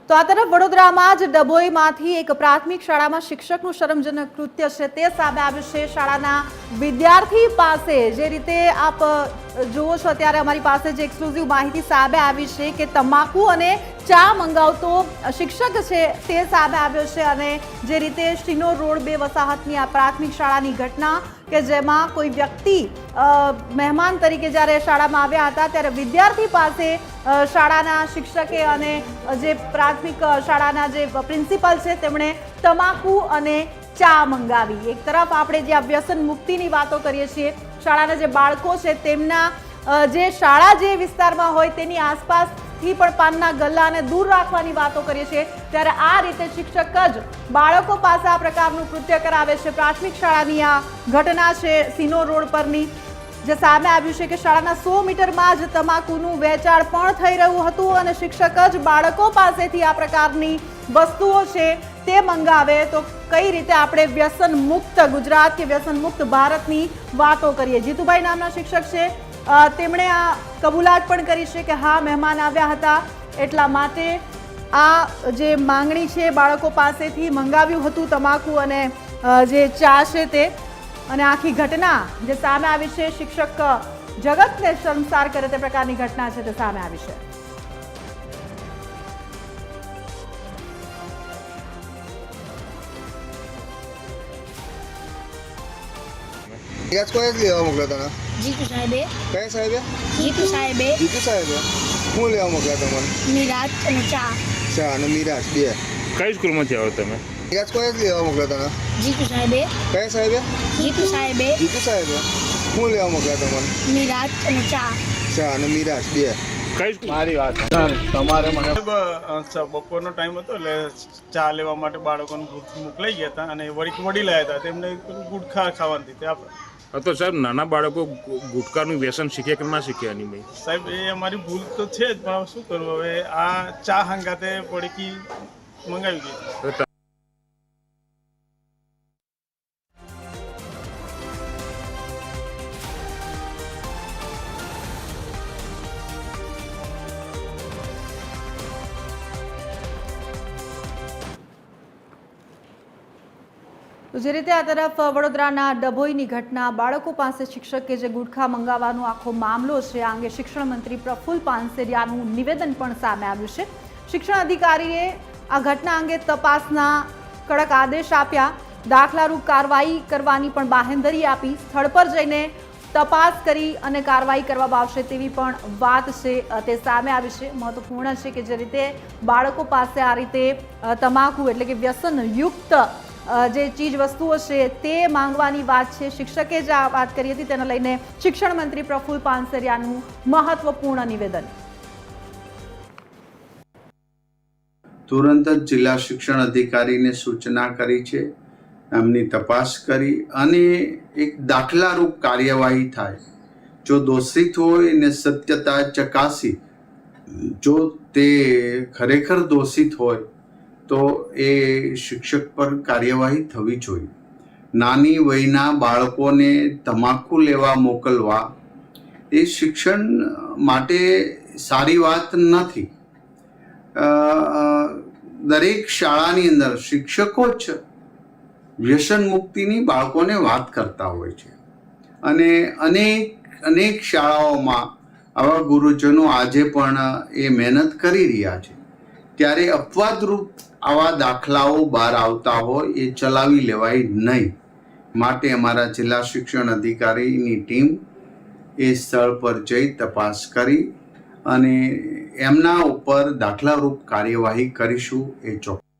તો આ તરફ વડોદરામાં જ ડભોઈમાંથી એક પ્રાથમિક શાળામાં શિક્ષકનું શરમજનક કૃત્ય છે તે સામે આવ્યું છે। શાળાના વિદ્યાર્થી પાસે જે રીતે આપ જુઓ છો ત્યારે અમારી પાસે જે એક્સક્લુઝિવ માહિતી સામે આવી છે કે તમાકુ અને ચા મંગાવતો શિક્ષક છે તે સામે આવ્યો છે અને જે રીતે શ્રીનોર રોડ 2 વસાહતની આ પ્રાથમિક શાળાની ઘટના કે જેમાં કોઈ વ્યક્તિ મહેમાન તરીકે જ્યારે શાળામાં આવ્યા હતા ત્યારે વિદ્યાર્થી પાસે શાળાના શિક્ષકે અને જે પ્રાથમિક શાળાના જે પ્રિન્સિપલ છે તેમણે તમાકુ અને ચા મંગાવી। એક તરફ આપણે જે આ વ્યસન મુક્તિની વાતો કરીએ છીએ, શાળાના જે બાળકો છે તેમના જે શાળા જે વિસ્તારમાં હોય તેની આસપાસથી પણ પાનના ગલ્લાને દૂર રાખવાની વાતો કરીએ છીએ, ત્યારે આ રીતે શિક્ષક જ બાળકો પાસે આ પ્રકારનું કૃત્ય કરાવે છે। પ્રાથમિક શાળાની આ ઘટના છે સિનોર રોડ પરની, જે સામે આવ્યું છે કે શાળાના 100 મીટરમાં જ તમાકુનું વેચાણ પણ થઈ રહ્યું હતું અને શિક્ષક જ બાળકો પાસેથી આ પ્રકારની વસ્તુઓ છે તે મંગાવે તો કઈ રીતે આપણે વ્યસન મુક્ત ગુજરાત કે વ્યસન મુક્ત ભારતની વાતો કરીએ। જીતુભાઈ નામના શિક્ષક છે, તેમણે આ કબૂલાત પણ કરી છે કે હા, મહેમાન આવ્યા હતા એટલા માટે આ જે માંગણી છે બાળકો પાસેથી મંગાવ્યું હતું તમાકુ અને જે ચા છે તે, અને આખી ઘટના જે સામે આવી છે શિક્ષક જગતને શર્મસાર કરે તે પ્રકારની ઘટના છે તે સામે આવી છે। રિયાઝ કોઈ જ લેવા મોકલ્યો તને? જીતુ સાહેબે। કયા સાહેબે? જીતુ સાહેબે। જીતુ સાહેબે હું લેવા મોકલ્યા તમને? નિરાજ અને ચા। ચા અને મિરાજ બે। કઈ સ્કૂલમાંથી આવો તમે? રિયાઝ કોઈ જ લેવા મોકલ્યો તને? જીતુ સાહેબે। કયા સાહેબે? જીતુ સાહેબે। જીતુ સાહેબે હું લેવા મોકલ્યા તમને? નિરાજ અને ચા। ચા અને મિરાજ બે। કઈ મારી વાત તમારે મને બપોરનો ટાઈમ હતો એટલે ચા લેવા માટે બાળકોને મોકલાઈ ગયા હતા અને વડીલ આવ્યા હતા, તેમને ગુટખા ખાવાની હતી આપણે તો સાહેબ, નાના બાળકો ગુટખાનું વ્યસન શીખે કે ના શીખે? એની ભાઈ સાહેબ એ અમારી ભૂલ તો છે જ, પણ શું કરવું હવે, આ ચા હંગાતે પડીકી મંગાવી ગઈ। તો જે રીતે આ તરફ વડોદરાના ડભોઈની ઘટના, બાળકો પાસે શિક્ષકે જે ગુટખા મંગાવવાનો આખો મામલો છે, આ અંગે શિક્ષણ મંત્રી પ્રફુલ્લ પાનસેરિયાનું નિવેદન પણ સામે આવ્યું છે। શિક્ષણ અધિકારીએ આ ઘટના અંગે તપાસના કડક આદેશ આપ્યા, દાખલારૂપ કાર્યવાહી કરવાની પણ બાહેંધરી આપી, સ્થળ પર જઈને તપાસ કરી અને કાર્યવાહી કરવામાં આવશે તેવી પણ વાત છે તે સામે આવી છે। મહત્વપૂર્ણ છે કે જે રીતે બાળકો પાસે આ રીતે તમાકુ એટલે કે વ્યસનયુક્ત જે ચીજ વસ્તુઓ છે તે માંગવાની વાત છે, શિક્ષકે જ આ વાત કરી હતી, તેને લઈને શિક્ષણ મંત્રી પ્રફુલ્લ પાનસેરિયાનું મહત્વપૂર્ણ નિવેદન। તુરંત જ જિલ્લા શિક્ષણ અધિકારીને સૂચના કરી છે, એમની તપાસ કરી અને એક દાખલારૂપ કાર્યવાહી થાય। જો દોષિત હોય ને સત્યતા ચકાસી, જો તે ખરેખર દોષિત હોય તો એ શિક્ષક પર કાર્યવાહી થવી જોઈએ। નાની વયના બાળકોને તમાકુ લેવા મોકલવા એ શિક્ષણ માટે સારી વાત નથી। દરેક શાળાની અંદર શિક્ષકો જ વ્યસન મુક્તિની બાળકોને વાત કરતા હોય છે અને અનેક શાળાઓમાં આવા ગુરુજનો આજે પણ એ મહેનત કરી રહ્યા છે, ત્યારે અપવાદરૂપ આવા દાખલાઓ બહાર આવતા હોય એ ચલાવી લેવાય નહીં। માટે અમારા જિલ્લા શિક્ષણ અધિકારીની ટીમ એ સ્થળ પર જઈ તપાસ કરી અને એમના ઉપર દાખલારૂપ કાર્યવાહી કરીશું એ ચોક્કસ।